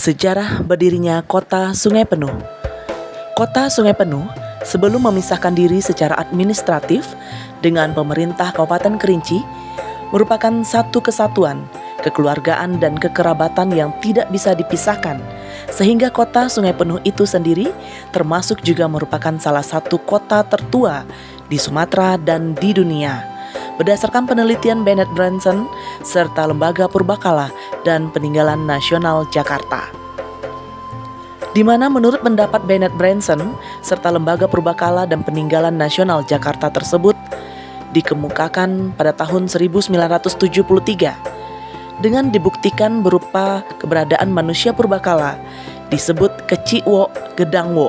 Sejarah berdirinya Kota Sungai Penuh. Kota Sungai Penuh sebelum memisahkan diri secara administratif dengan pemerintah Kabupaten Kerinci merupakan satu kesatuan, kekeluargaan dan kekerabatan yang tidak bisa dipisahkan, sehingga Kota Sungai Penuh itu sendiri termasuk juga merupakan salah satu kota tertua di Sumatera dan di dunia. Berdasarkan penelitian Bennett Branson serta Lembaga Purbakala dan Peninggalan Nasional Jakarta, di mana menurut pendapat Bennett Branson serta Lembaga Purbakala dan Peninggalan Nasional Jakarta tersebut dikemukakan pada tahun 1973 dengan dibuktikan berupa keberadaan manusia purbakala disebut Keciwo Gedangwo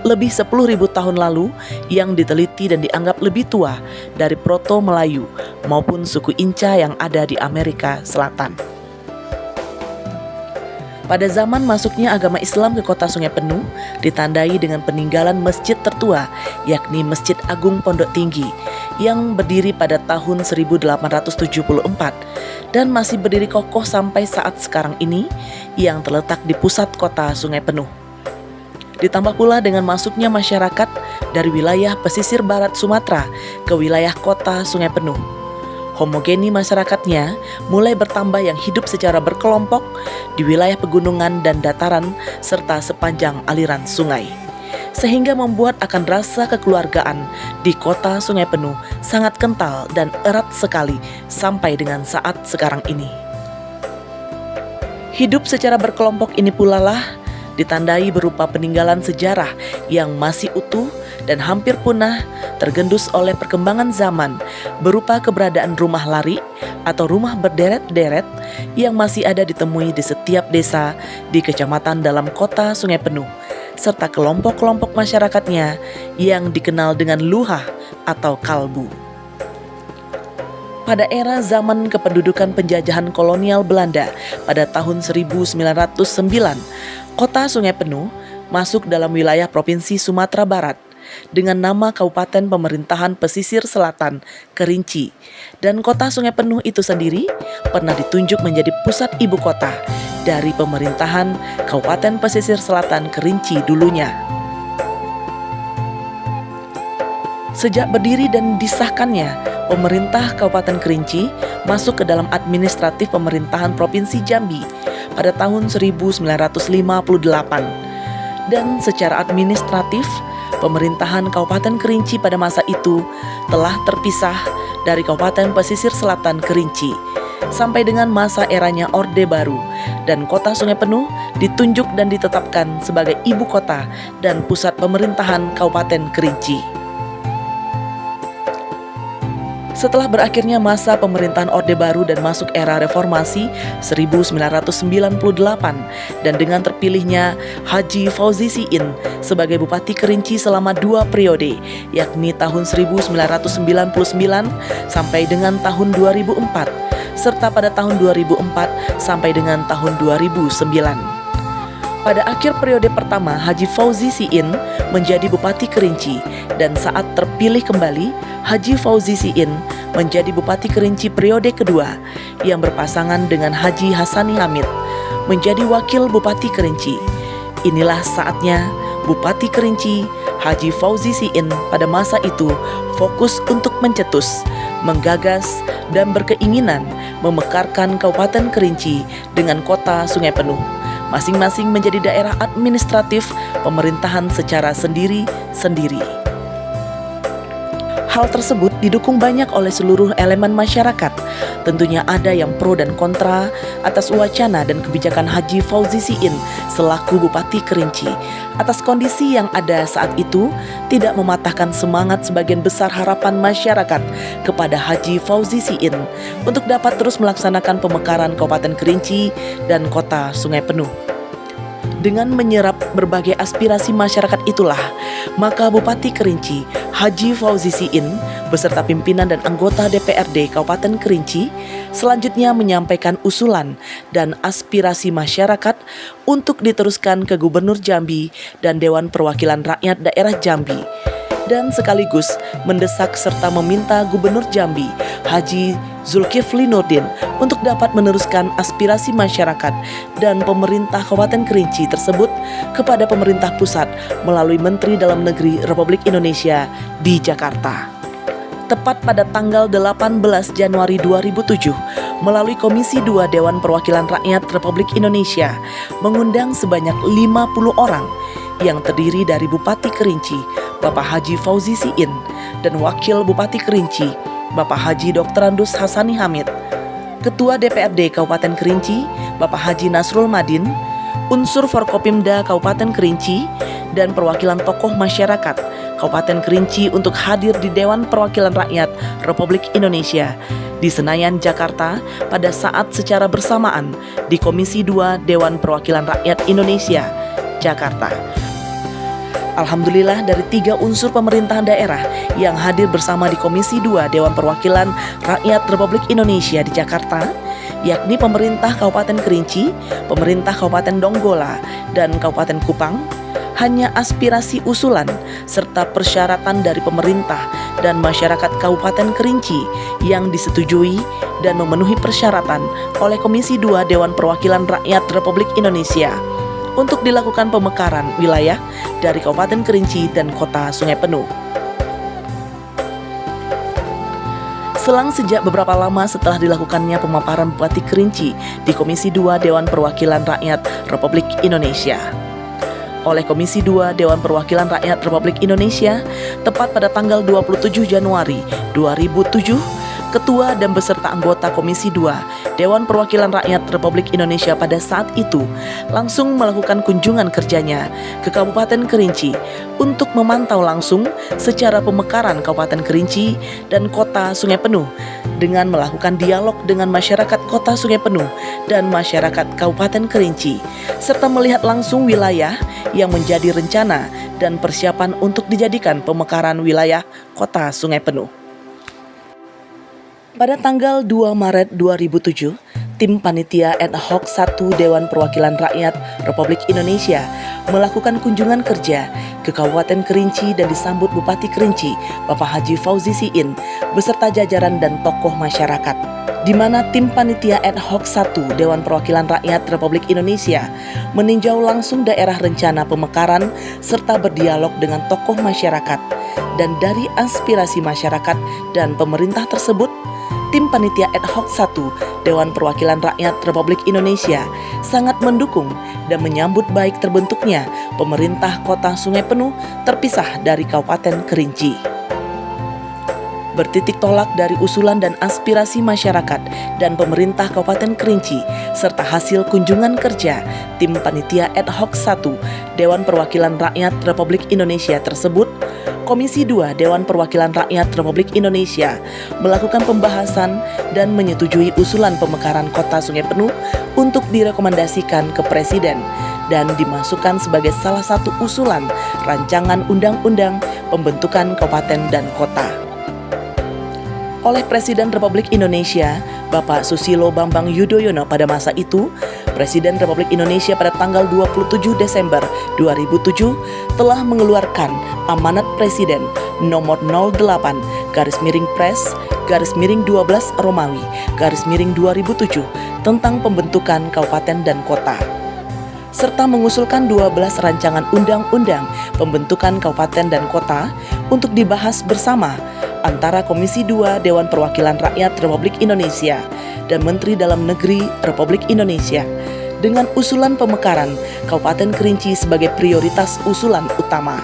lebih 10.000 tahun lalu yang diteliti dan dianggap lebih tua dari Proto Melayu maupun suku Inca yang ada di Amerika Selatan. Pada zaman masuknya agama Islam ke Kota Sungai Penuh ditandai dengan peninggalan masjid tertua, yakni Masjid Agung Pondok Tinggi yang berdiri pada tahun 1874 dan masih berdiri kokoh sampai saat sekarang ini yang terletak di pusat Kota Sungai Penuh. Ditambah pula dengan masuknya masyarakat dari wilayah pesisir barat Sumatera ke wilayah Kota Sungai Penuh. Homogeni masyarakatnya mulai bertambah yang hidup secara berkelompok di wilayah pegunungan dan dataran serta sepanjang aliran sungai, sehingga membuat akan rasa kekeluargaan di Kota Sungai Penuh sangat kental dan erat sekali sampai dengan saat sekarang ini. Hidup secara berkelompok ini pula lah ditandai berupa peninggalan sejarah yang masih utuh dan hampir punah tergendus oleh perkembangan zaman berupa keberadaan rumah lari atau rumah berderet-deret yang masih ada ditemui di setiap desa di kecamatan dalam Kota Sungai Penuh serta kelompok-kelompok masyarakatnya yang dikenal dengan luhah atau kalbu. Pada era zaman kependudukan penjajahan kolonial Belanda pada tahun 1909, Kota Sungai Penuh masuk dalam wilayah Provinsi Sumatera Barat dengan nama Kabupaten Pemerintahan Pesisir Selatan Kerinci, dan Kota Sungai Penuh itu sendiri pernah ditunjuk menjadi pusat ibu kota dari pemerintahan Kabupaten Pesisir Selatan Kerinci dulunya. Sejak berdiri dan disahkannya, pemerintah Kabupaten Kerinci masuk ke dalam administratif pemerintahan Provinsi Jambi pada tahun 1958, dan secara administratif pemerintahan Kabupaten Kerinci pada masa itu telah terpisah dari Kabupaten Pesisir Selatan Kerinci sampai dengan masa eranya Orde Baru, dan Kota Sungai Penuh ditunjuk dan ditetapkan sebagai ibu kota dan pusat pemerintahan Kabupaten Kerinci. Setelah berakhirnya masa pemerintahan Orde Baru dan masuk era reformasi 1998 dan dengan terpilihnya Haji Fauzi Siin sebagai Bupati Kerinci selama 2 periode, yakni tahun 1999 sampai dengan tahun 2004 serta pada tahun 2004 sampai dengan tahun 2009. Pada akhir periode pertama, Haji Fauzi Siin menjadi Bupati Kerinci, dan saat terpilih kembali, Haji Fauzi Siin menjadi Bupati Kerinci periode kedua yang berpasangan dengan Haji Hasani Hamid menjadi Wakil Bupati Kerinci. Inilah saatnya Bupati Kerinci Haji Fauzi Siin pada masa itu fokus untuk mencetus, menggagas, dan berkeinginan memekarkan Kabupaten Kerinci dengan Kota Sungai Penuh, masing-masing menjadi daerah administratif pemerintahan secara sendiri-sendiri. Hal tersebut didukung banyak oleh seluruh elemen masyarakat. Tentunya ada yang pro dan kontra atas wacana dan kebijakan Haji Fauzi Siin selaku Bupati Kerinci. Atas kondisi yang ada saat itu tidak mematahkan semangat sebagian besar harapan masyarakat kepada Haji Fauzi Siin untuk dapat terus melaksanakan pemekaran Kabupaten Kerinci dan Kota Sungai Penuh. Dengan menyerap berbagai aspirasi masyarakat itulah, maka Bupati Kerinci Haji Fauzi Siin beserta pimpinan dan anggota DPRD Kabupaten Kerinci selanjutnya menyampaikan usulan dan aspirasi masyarakat untuk diteruskan ke Gubernur Jambi dan Dewan Perwakilan Rakyat Daerah Jambi dan sekaligus mendesak serta meminta Gubernur Jambi, Haji Zulkifli Nurdin, untuk dapat meneruskan aspirasi masyarakat dan pemerintah Kabupaten Kerinci tersebut kepada pemerintah pusat melalui Menteri Dalam Negeri Republik Indonesia di Jakarta. Tepat pada tanggal 18 Januari 2007, melalui Komisi 2 Dewan Perwakilan Rakyat Republik Indonesia mengundang sebanyak 50 orang yang terdiri dari Bupati Kerinci, Bapak Haji Fauzi Siin, dan Wakil Bupati Kerinci, Bapak Haji Dr. Andus Hasani Hamid, Ketua DPRD Kabupaten Kerinci, Bapak Haji Nasrul Madin, unsur Forkopimda Kabupaten Kerinci, dan perwakilan tokoh masyarakat Kabupaten Kerinci untuk hadir di Dewan Perwakilan Rakyat Republik Indonesia di Senayan, Jakarta pada saat secara bersamaan di Komisi 2 Dewan Perwakilan Rakyat Indonesia, Jakarta. Alhamdulillah, dari 3 unsur pemerintahan daerah yang hadir bersama di Komisi 2 Dewan Perwakilan Rakyat Republik Indonesia di Jakarta, yakni pemerintah Kabupaten Kerinci, pemerintah Kabupaten Donggala, dan Kabupaten Kupang, hanya aspirasi usulan serta persyaratan dari pemerintah dan masyarakat Kabupaten Kerinci yang disetujui dan memenuhi persyaratan oleh Komisi 2 Dewan Perwakilan Rakyat Republik Indonesia untuk dilakukan pemekaran wilayah dari Kabupaten Kerinci dan Kota Sungai Penuh. Selang sejak beberapa lama setelah dilakukannya pemaparan Bupati Kerinci di Komisi 2 Dewan Perwakilan Rakyat Republik Indonesia oleh Komisi 2 Dewan Perwakilan Rakyat Republik Indonesia, tepat pada tanggal 27 Januari 2007, Ketua dan beserta anggota Komisi 2 Dewan Perwakilan Rakyat Republik Indonesia pada saat itu langsung melakukan kunjungan kerjanya ke Kabupaten Kerinci untuk memantau langsung secara pemekaran Kabupaten Kerinci dan Kota Sungai Penuh dengan melakukan dialog dengan masyarakat Kota Sungai Penuh dan masyarakat Kabupaten Kerinci, serta melihat langsung wilayah yang menjadi rencana dan persiapan untuk dijadikan pemekaran wilayah Kota Sungai Penuh. Pada tanggal 2 Maret 2007, tim Panitia Ad Hoc 1 Dewan Perwakilan Rakyat Republik Indonesia melakukan kunjungan kerja ke Kabupaten Kerinci dan disambut Bupati Kerinci, Bapak Haji Fauzi Siin, beserta jajaran dan tokoh masyarakat, di mana tim Panitia Ad Hoc 1 Dewan Perwakilan Rakyat Republik Indonesia meninjau langsung daerah rencana pemekaran serta berdialog dengan tokoh masyarakat. Dan dari aspirasi masyarakat dan pemerintah tersebut, tim Panitia Ad Hoc 1 Dewan Perwakilan Rakyat Republik Indonesia sangat mendukung dan menyambut baik terbentuknya pemerintah Kota Sungai Penuh terpisah dari Kabupaten Kerinci. Bertitik tolak dari usulan dan aspirasi masyarakat dan pemerintah Kabupaten Kerinci serta hasil kunjungan kerja tim Panitia Ad Hoc 1 Dewan Perwakilan Rakyat Republik Indonesia tersebut, Komisi 2 Dewan Perwakilan Rakyat Republik Indonesia melakukan pembahasan dan menyetujui usulan pemekaran Kota Sungai Penuh untuk direkomendasikan ke Presiden dan dimasukkan sebagai salah satu usulan rancangan undang-undang pembentukan kabupaten dan kota. Oleh Presiden Republik Indonesia, Bapak Susilo Bambang Yudhoyono pada masa itu, Presiden Republik Indonesia pada tanggal 27 Desember 2007 telah mengeluarkan Amanat Presiden nomor 08/Pres/12 Romawi /2007 tentang pembentukan kabupaten dan kota, serta mengusulkan 12 rancangan undang-undang pembentukan kabupaten dan kota untuk dibahas bersama antara Komisi 2 Dewan Perwakilan Rakyat Republik Indonesia dan Menteri Dalam Negeri Republik Indonesia dengan usulan pemekaran Kabupaten Kerinci sebagai prioritas usulan utama.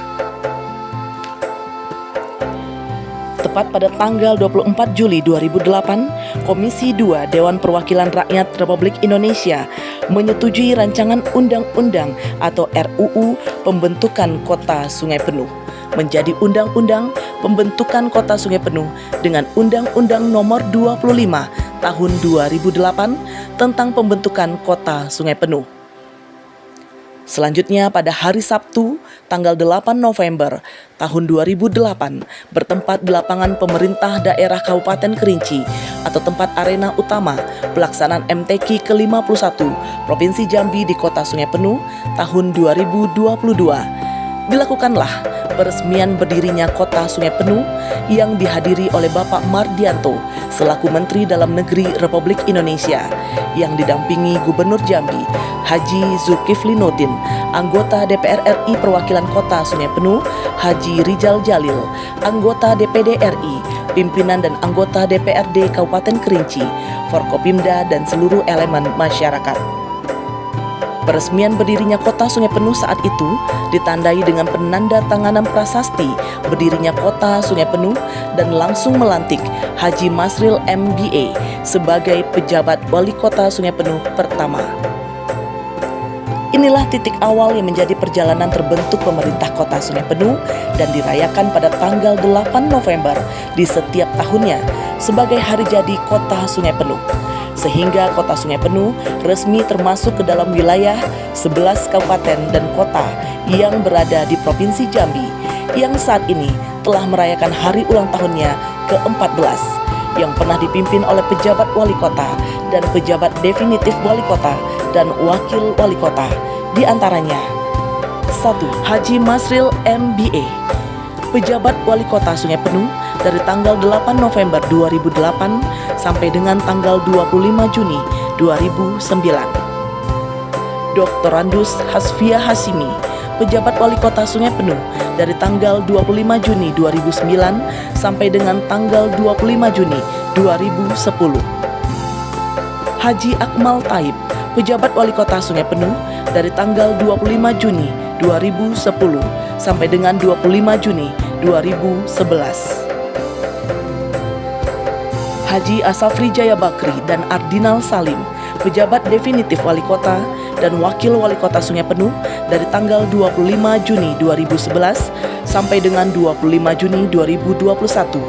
Tepat pada tanggal 24 Juli 2008, Komisi 2 Dewan Perwakilan Rakyat Republik Indonesia menyetujui rancangan undang-undang atau RUU pembentukan Kota Sungai Penuh menjadi Undang-Undang Pembentukan Kota Sungai Penuh dengan Undang-Undang Nomor 25 Tahun 2008 tentang Pembentukan Kota Sungai Penuh. Selanjutnya pada hari Sabtu tanggal 8 November tahun 2008 bertempat di lapangan pemerintah daerah Kabupaten Kerinci atau tempat arena utama pelaksanaan MTQ ke-51 Provinsi Jambi di Kota Sungai Penuh tahun 2022. dilakukanlah peresmian berdirinya Kota Sungai Penuh yang dihadiri oleh Bapak Mardianto selaku Menteri Dalam Negeri Republik Indonesia yang didampingi Gubernur Jambi Haji Zulkifli Nurdin, anggota DPR RI perwakilan Kota Sungai Penuh Haji Rijal Jalil, anggota DPD RI, pimpinan dan anggota DPRD Kabupaten Kerinci, Forkopimda dan seluruh elemen masyarakat. Peresmian berdirinya Kota Sungai Penuh saat itu ditandai dengan penandatanganan prasasti berdirinya Kota Sungai Penuh dan langsung melantik Haji Masril MBA sebagai pejabat Wali Kota Sungai Penuh pertama. Inilah titik awal yang menjadi perjalanan terbentuk pemerintah Kota Sungai Penuh dan dirayakan pada tanggal 8 November di setiap tahunnya sebagai hari jadi Kota Sungai Penuh. Sehingga Kota Sungai Penuh resmi termasuk ke dalam wilayah 11 kabupaten dan kota yang berada di Provinsi Jambi yang saat ini telah merayakan hari ulang tahunnya ke-14 yang pernah dipimpin oleh pejabat wali kota dan pejabat definitif wali kota dan wakil wali kota, di antaranya 1. Haji Masril MBA, pejabat wali kota Sungai Penuh dari tanggal 8 November 2008 sampai dengan tanggal 25 Juni 2009. Dr. Randus Hasfia Hasimi, pejabat wali kota Sungai Penuh dari tanggal 25 Juni 2009 sampai dengan tanggal 25 Juni 2010. Haji Akmal Taib, pejabat wali kota Sungai Penuh dari tanggal 25 Juni 2010 sampai dengan 25 Juni 2011. Haji Asafri Jaya Bakri dan Ardinal Salim, pejabat definitif wali kota dan wakil wali kota Sungai Penuh dari tanggal 25 Juni 2011 sampai dengan 25 Juni 2021.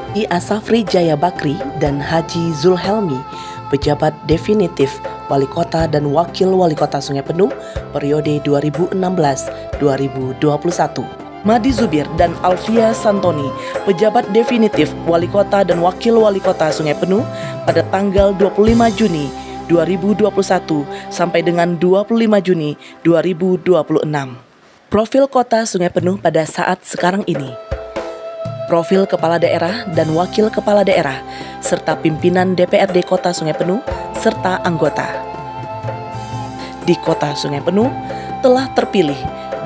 Haji Asafri Jaya Bakri dan Haji Zulhelmi, pejabat definitif wali kota dan wakil wali kota Sungai Penuh periode 2016-2021. Madi Zubir dan Alfia Santoni, pejabat definitif wali kota dan wakil wali kota Sungai Penuh pada tanggal 25 Juni 2021 sampai dengan 25 Juni 2026. Profil Kota Sungai Penuh pada saat sekarang ini. Profil kepala daerah dan wakil kepala daerah serta pimpinan DPRD Kota Sungai Penuh serta anggota. Di Kota Sungai Penuh telah terpilih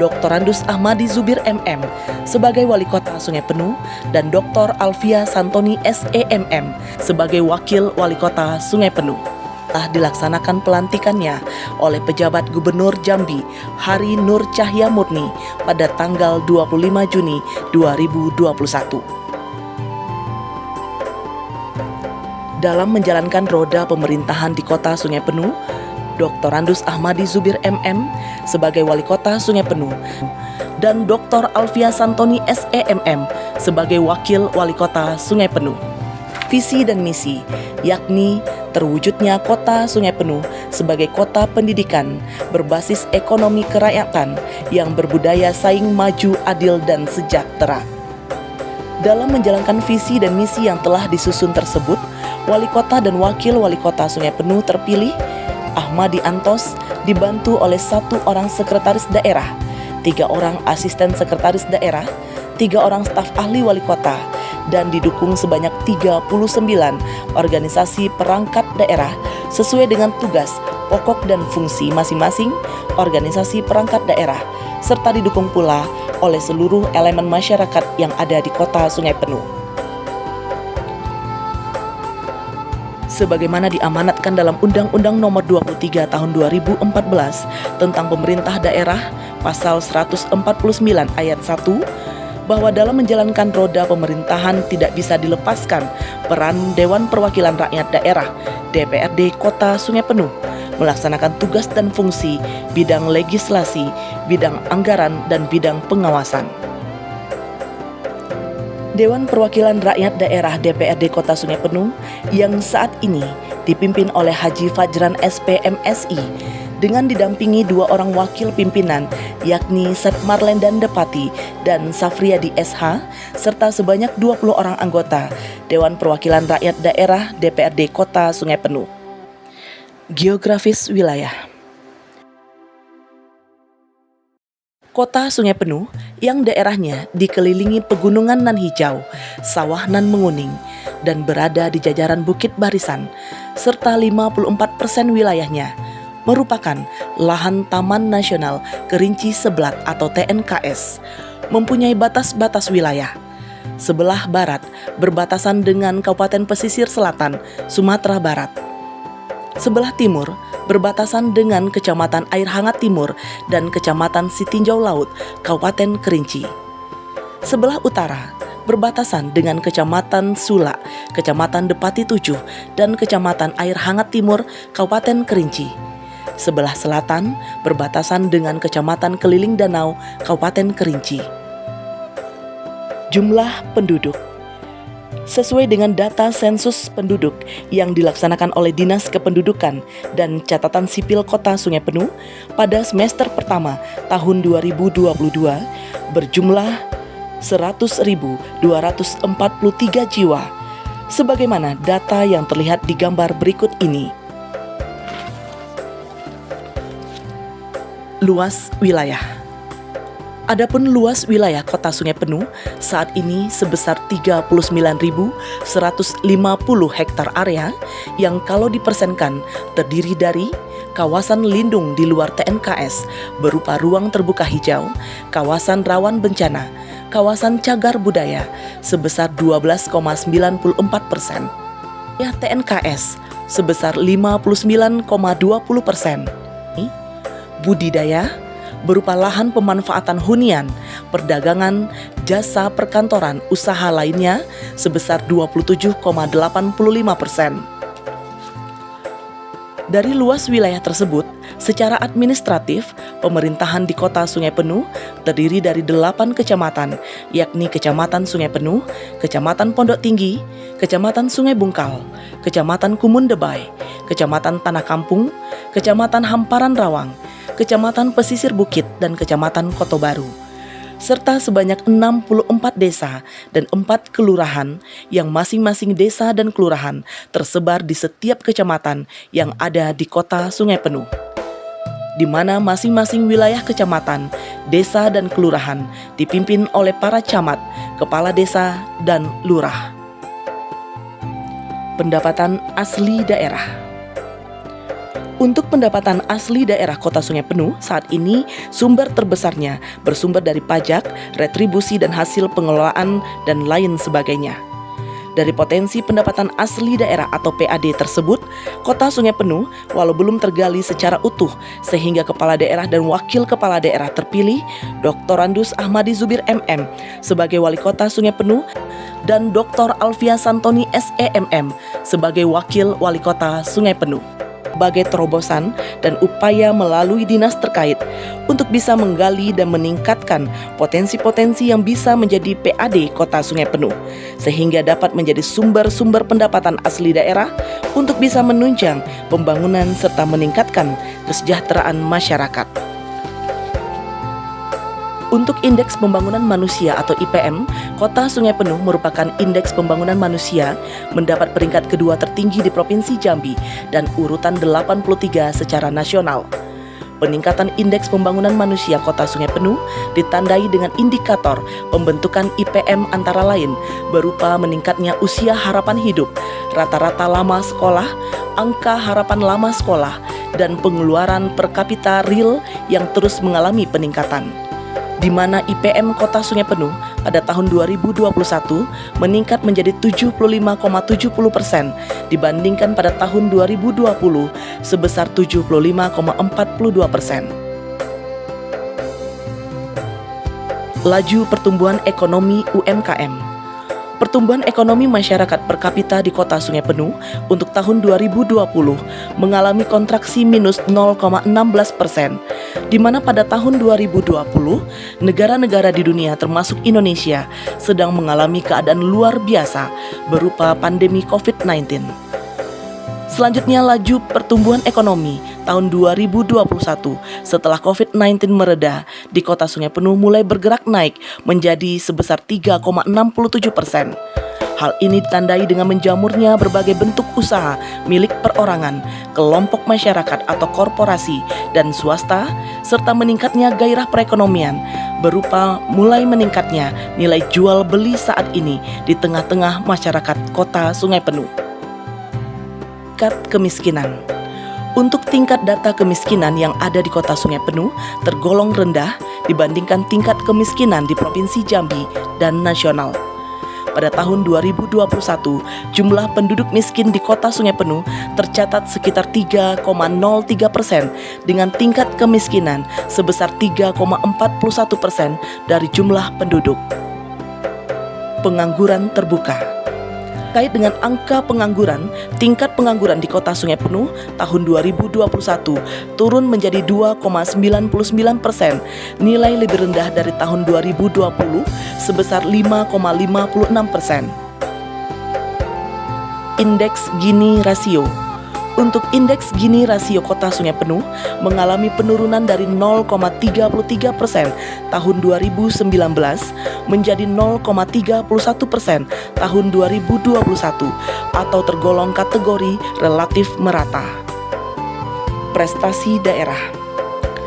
Dr. Randus Ahmadi Zubir MM sebagai Wali Kota Sungai Penuh dan Dr. Alfia Santoni SEMM sebagai Wakil Wali Kota Sungai Penuh. Telah dilaksanakan pelantikannya oleh pejabat Gubernur Jambi Hari Nur Cahya Murni pada tanggal 25 Juni 2021. Dalam menjalankan roda pemerintahan di Kota Sungai Penuh, Dr. Randus Ahmadi Zubir MM sebagai Wali Kota Sungai Penuh dan Dr. Alfia Santoni SEMM sebagai Wakil Wali Kota Sungai Penuh. Visi dan misi yakni terwujudnya Kota Sungai Penuh sebagai kota pendidikan berbasis ekonomi kerakyatan yang berbudaya saing maju, adil dan sejahtera. Dalam menjalankan visi dan misi yang telah disusun tersebut, Wali Kota dan Wakil Wali Kota Sungai Penuh terpilih Ahmadi Antos dibantu oleh 1 orang sekretaris daerah, 3 orang asisten sekretaris daerah, 3 orang staf ahli wali kota, dan didukung sebanyak 39 organisasi perangkat daerah sesuai dengan tugas, pokok dan fungsi masing-masing organisasi perangkat daerah, serta didukung pula oleh seluruh elemen masyarakat yang ada di Kota Sungai Penuh. Sebagaimana diamanatkan dalam Undang-Undang Nomor 23 Tahun 2014 tentang Pemerintah Daerah Pasal 149 Ayat 1, bahwa dalam menjalankan roda pemerintahan tidak bisa dilepaskan peran Dewan Perwakilan Rakyat Daerah DPRD Kota Sungai Penuh melaksanakan tugas dan fungsi bidang legislasi, bidang anggaran, dan bidang pengawasan. Dewan Perwakilan Rakyat Daerah DPRD Kota Sungai Penuh yang saat ini dipimpin oleh Haji Fajran SPMSI dengan didampingi 2 orang wakil pimpinan yakni Setmar Lendan Depati dan Safriyadi SH serta sebanyak 20 orang anggota Dewan Perwakilan Rakyat Daerah DPRD Kota Sungai Penuh. Geografis wilayah. Kota Sungai Penuh yang daerahnya dikelilingi pegunungan nan hijau, sawah nan menguning, dan berada di jajaran bukit barisan, serta 54% wilayahnya merupakan lahan Taman Nasional Kerinci Seblat atau TNKS, mempunyai batas-batas wilayah. Sebelah barat berbatasan dengan Kabupaten Pesisir Selatan, Sumatera Barat. Sebelah timur berbatasan dengan Kecamatan Air Hangat Timur dan Kecamatan Sitinjau Laut, Kabupaten Kerinci. Sebelah utara berbatasan dengan Kecamatan Sula, Kecamatan Depati 7, dan Kecamatan Air Hangat Timur, Kabupaten Kerinci. Sebelah selatan berbatasan dengan Kecamatan Keliling Danau, Kabupaten Kerinci. Jumlah penduduk. Sesuai dengan data sensus penduduk yang dilaksanakan oleh Dinas Kependudukan dan Catatan Sipil Kota Sungai Penuh pada semester pertama tahun 2022 berjumlah 100.243 jiwa, sebagaimana data yang terlihat di gambar berikut ini. Luas wilayah. Adapun luas wilayah Kota Sungai Penuh saat ini sebesar 39.150 hektar area yang kalau dipersenkan terdiri dari kawasan lindung di luar TNKS berupa ruang terbuka hijau, kawasan rawan bencana, kawasan cagar budaya sebesar 12,94%, ya TNKS sebesar 59,20%, budidaya berupa lahan pemanfaatan hunian, perdagangan, jasa perkantoran, usaha lainnya sebesar 27,85%. Dari luas wilayah tersebut, secara administratif, pemerintahan di Kota Sungai Penuh terdiri dari 8 kecamatan, yakni Kecamatan Sungai Penuh, Kecamatan Pondok Tinggi, Kecamatan Sungai Bungkal, Kecamatan Kumun Debai, Kecamatan Tanah Kampung, Kecamatan Hamparan Rawang, Kecamatan Pesisir Bukit, dan Kecamatan Kotobaru, serta sebanyak 64 desa dan 4 kelurahan yang masing-masing desa dan kelurahan tersebar di setiap kecamatan yang ada di Kota Sungai Penuh, di mana masing-masing wilayah kecamatan, desa, dan kelurahan dipimpin oleh para camat, kepala desa, dan lurah. Pendapatan asli daerah. Untuk pendapatan asli daerah Kota Sungai Penuh saat ini sumber terbesarnya bersumber dari pajak, retribusi dan hasil pengelolaan dan lain sebagainya. Dari potensi pendapatan asli daerah atau PAD tersebut, Kota Sungai Penuh walau belum tergali secara utuh sehingga kepala daerah dan wakil kepala daerah terpilih Dr. Andus Ahmadi Zubir MM sebagai wali kota Sungai Penuh dan Dr. Alfia Santoni SEMM sebagai wakil wali kota Sungai Penuh. Sebagai terobosan dan upaya melalui dinas terkait untuk bisa menggali dan meningkatkan potensi-potensi yang bisa menjadi PAD Kota Sungai Penuh, sehingga dapat menjadi sumber-sumber pendapatan asli daerah untuk bisa menunjang pembangunan serta meningkatkan kesejahteraan masyarakat. Untuk Indeks Pembangunan Manusia atau IPM, Kota Sungai Penuh merupakan indeks pembangunan manusia mendapat peringkat kedua tertinggi di Provinsi Jambi dan urutan 83 secara nasional. Peningkatan Indeks Pembangunan Manusia Kota Sungai Penuh ditandai dengan indikator pembentukan IPM antara lain berupa meningkatnya usia harapan hidup, rata-rata lama sekolah, angka harapan lama sekolah, dan pengeluaran per kapita real yang terus mengalami peningkatan, di mana IPM Kota Sungai Penuh pada tahun 2021 meningkat menjadi 75,70% dibandingkan pada tahun 2020 sebesar 75,42%. Laju pertumbuhan ekonomi UMKM. Pertumbuhan ekonomi masyarakat per kapita di Kota Sungai Penuh untuk tahun 2020 mengalami kontraksi minus 0,16%, di mana pada tahun 2020 negara-negara di dunia termasuk Indonesia sedang mengalami keadaan luar biasa berupa pandemi COVID-19. Selanjutnya laju pertumbuhan ekonomi tahun 2021 setelah COVID-19 mereda di Kota Sungai Penuh mulai bergerak naik menjadi sebesar 3,67%. Hal ini ditandai dengan menjamurnya berbagai bentuk usaha milik perorangan, kelompok masyarakat atau korporasi dan swasta, serta meningkatnya gairah perekonomian berupa mulai meningkatnya nilai jual beli saat ini di tengah-tengah masyarakat kota Sungai Penuh. Tingkat kemiskinan. Untuk tingkat data kemiskinan yang ada di kota Sungai Penuh tergolong rendah dibandingkan tingkat kemiskinan di Provinsi Jambi dan nasional. Pada tahun 2021, jumlah penduduk miskin di kota Sungai Penuh tercatat sekitar 3,03% dengan tingkat kemiskinan sebesar 3,41% dari jumlah penduduk. Pengangguran terbuka. Terkait dengan angka pengangguran, tingkat pengangguran di kota Sungai Penuh tahun 2021 turun menjadi 2,99%, nilai lebih rendah dari tahun 2020 sebesar 5,56%. Indeks Gini Rasio. Untuk indeks Gini Rasio kota Sungai Penuh mengalami penurunan dari 0,33% tahun 2019 menjadi 0,31% tahun 2021 atau tergolong kategori relatif merata. Prestasi daerah.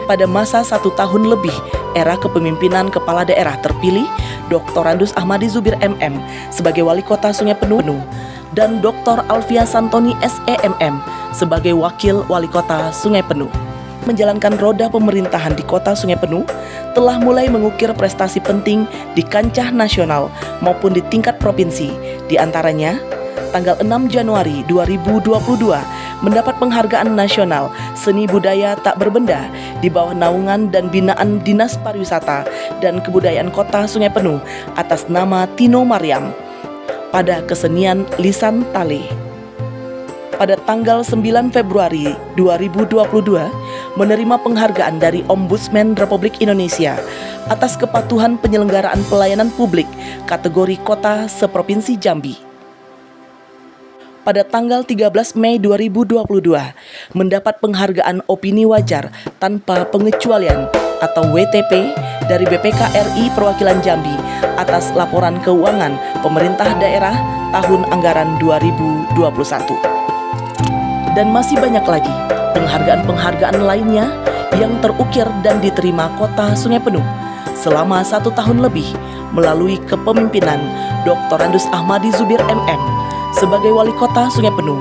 Pada masa 1 tahun lebih era kepemimpinan kepala daerah terpilih Dr. Andus Ahmadi Zubir MM sebagai Wali Kota Sungai Penuh dan Dr. Alfia Santoni SEMM sebagai Wakil Wali Kota Sungai Penuh. Menjalankan roda pemerintahan di Kota Sungai Penuh telah mulai mengukir prestasi penting di kancah nasional maupun di tingkat provinsi. Di antaranya, tanggal 6 Januari 2022 mendapat penghargaan nasional Seni Budaya Tak Berbenda di bawah naungan dan binaan Dinas Pariwisata dan Kebudayaan Kota Sungai Penuh atas nama Tino Mariam pada kesenian lisan tali. Pada tanggal 9 Februari 2022 menerima penghargaan dari Ombudsman Republik Indonesia atas kepatuhan penyelenggaraan pelayanan publik kategori kota seprovinsi Jambi. Pada tanggal 13 Mei 2022 mendapat penghargaan opini wajar tanpa pengecualian atau WTP dari BPK RI Perwakilan Jambi atas laporan keuangan pemerintah daerah tahun anggaran 2021. Dan masih banyak lagi penghargaan-penghargaan lainnya yang terukir dan diterima Kota Sungai Penuh selama 1 tahun lebih melalui kepemimpinan Dr. Andus Ahmadi Zubir MM sebagai Wali Kota Sungai Penuh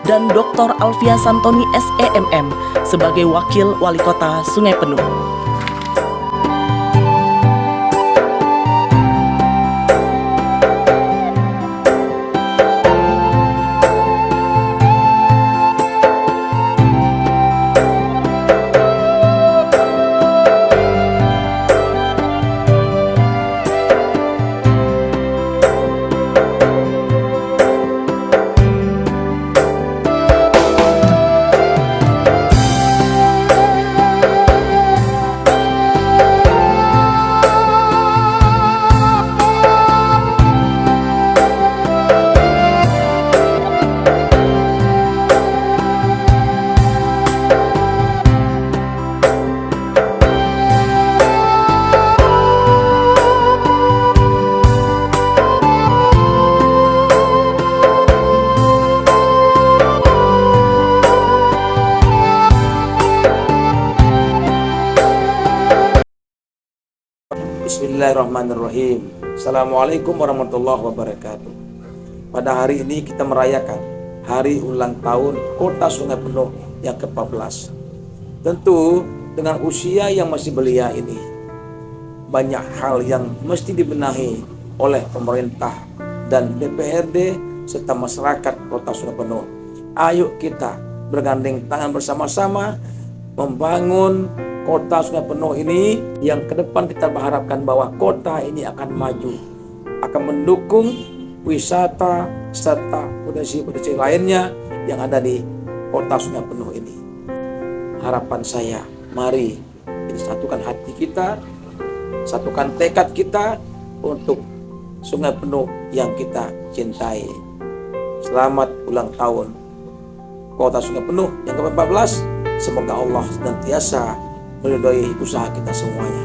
dan Dr. Alfia Santoni SEMM sebagai Wakil Wali Kota Sungai Penuh. Bismillahirrahmanirrahim. Assalamualaikum warahmatullahi wabarakatuh. Pada hari ini kita merayakan hari ulang tahun Kota Sungai Penuh yang ke-14. Tentu dengan usia yang masih belia ini, banyak hal yang mesti dibenahi oleh pemerintah dan DPRD serta masyarakat Kota Sungai Penuh. Ayo kita bergandeng tangan bersama-sama membangun Kota Sungai Penuh ini yang ke depan kita berharapkan bahwa kota ini akan maju, akan mendukung wisata serta potensi-potensi lainnya yang ada di Kota Sungai Penuh ini. Harapan saya, mari kita satukan hati kita, satukan tekad kita untuk Sungai Penuh yang kita cintai. Selamat ulang tahun Kota Sungai Penuh yang ke-14. Semoga Allah senantiasa meridhai usaha kita semuanya.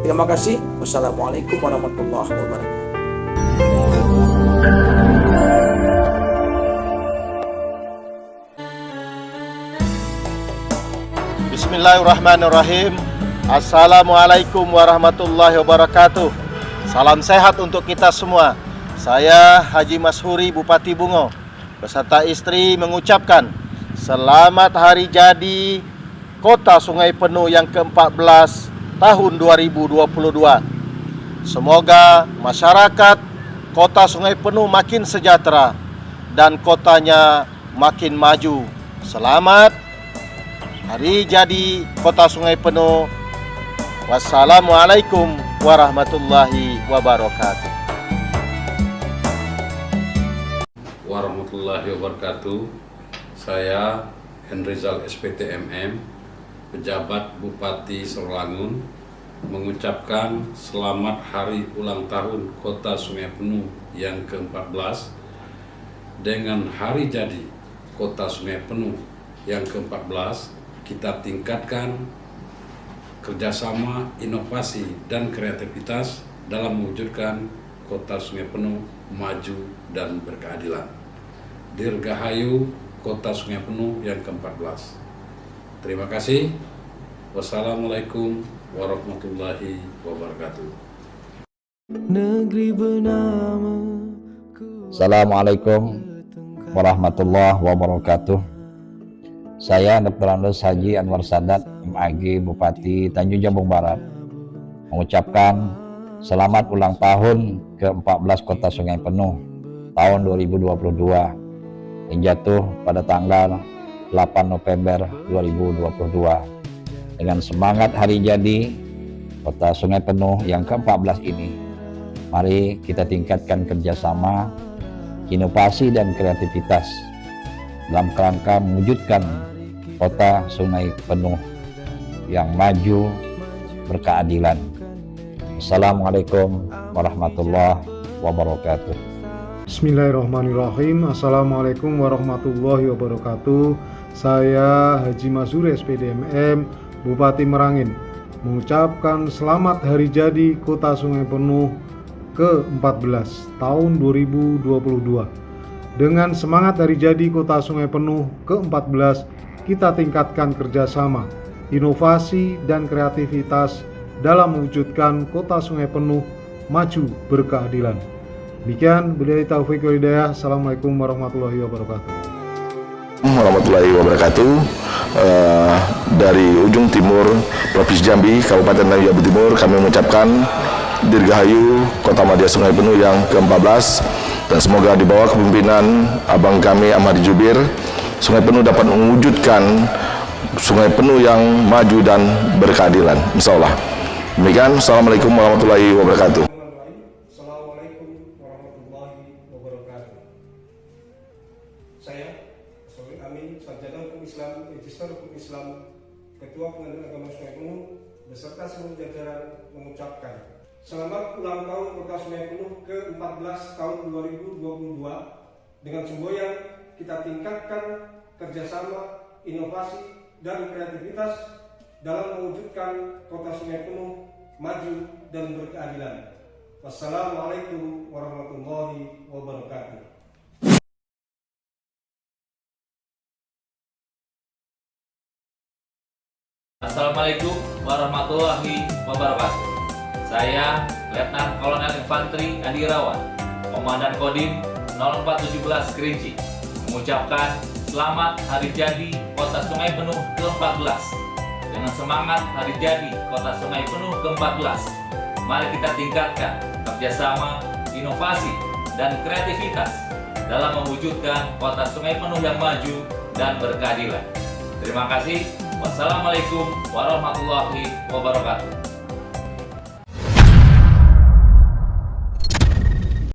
Terima kasih. Wassalamualaikum warahmatullahi wabarakatuh. Bismillahirrahmanirrahim. Assalamualaikum warahmatullahi wabarakatuh. Salam sehat untuk kita semua. Saya Haji Mashuri Bupati Bungo beserta istri mengucapkan selamat hari jadi Kota Sungai Penuh yang ke-14 tahun 2022. Semoga masyarakat Kota Sungai Penuh makin sejahtera dan kotanya makin maju. Selamat hari jadi Kota Sungai Penuh. Wassalamualaikum warahmatullahi wabarakatuh. Warahmatullahi wabarakatuh. Saya Henrizal SPTMM, pejabat Bupati Sarolangun, mengucapkan selamat hari ulang tahun Kota Sungai Penuh yang ke-14 dengan hari jadi Kota Sungai Penuh yang ke-14. Kita tingkatkan kerjasama, inovasi, dan kreativitas dalam mewujudkan Kota Sungai Penuh maju dan berkeadilan. Dirgahayu Kota Sungai Penuh yang ke-14. Terima kasih. Wassalamualaikum warahmatullahi wabarakatuh. Assalamualaikum warahmatullahi wabarakatuh. Saya Dr. Andes Haji Anwar Sadat, MAG Bupati Tanjung Jabung Barat, mengucapkan selamat ulang tahun ke-14 Kota Sungai Penuh tahun 2022 yang jatuh pada tanggal 8 November 2022. Dengan semangat hari jadi Kota Sungai Penuh yang ke-14 ini, mari kita tingkatkan kerjasama, inovasi, dan kreativitas dalam kerangka mewujudkan Kota Sungai Penuh yang maju berkeadilan. Assalamualaikum warahmatullahi wabarakatuh. Bismillahirrahmanirrahim. Assalamualaikum warahmatullahi wabarakatuh. Saya Haji Mashuri SPDMM, Bupati Merangin, mengucapkan selamat hari jadi Kota Sungai Penuh ke-14 tahun 2022. Dengan semangat hari jadi Kota Sungai Penuh ke-14, kita tingkatkan kerjasama, inovasi, dan kreativitas dalam mewujudkan Kota Sungai Penuh maju berkeadilan. Demikian, billahi taufiq wal hidayah. Assalamualaikum warahmatullahi wabarakatuh. Warahmatullahi wabarakatuh. Dari ujung timur Provinsi Jambi, Kabupaten Tanjung Jabung Timur, kami mengucapkan Dirgahayu Kota Madya Sungai Penuh yang ke-14, dan semoga di bawah kepemimpinan abang kami Ahmad Jubir, Sungai Penuh dapat mewujudkan Sungai Penuh yang maju dan berkeadilan, insyaallah. Demikian, assalamualaikum warahmatullahi wabarakatuh. Assalamualaikum warahmatullahi wabarakatuh. Saya Sohib Amin, Sarjana Hukum Islam, Magister Hukum Islam, Ketua Pengadilan Agama Sungai Penuh, beserta seluruh jajaran mengucapkan selamat ulang tahun Kota Sungai Penuh ke-14 tahun 2022. Dengan semboyan kita tingkatkan kerjasama, inovasi, dan kreativitas dalam mewujudkan Kota Sungai Penuh maju dan berkeadilan. Wassalamualaikum warahmatullahi wabarakatuh. Assalamualaikum warahmatullahi wabarakatuh. Saya Letnan Kolonel Infanteri Andi Irawan, Komandan Kodim 0417 Kerinci, mengucapkan selamat hari jadi Kota Sungai Penuh ke-14. Dengan semangat hari jadi Kota Sungai Penuh ke-14, mari kita tingkatkan kerjasama, inovasi, dan kreativitas dalam mewujudkan Kota Sungai Penuh yang maju dan berkeadilan. Terima kasih. Wassalamualaikum warahmatullahi wabarakatuh.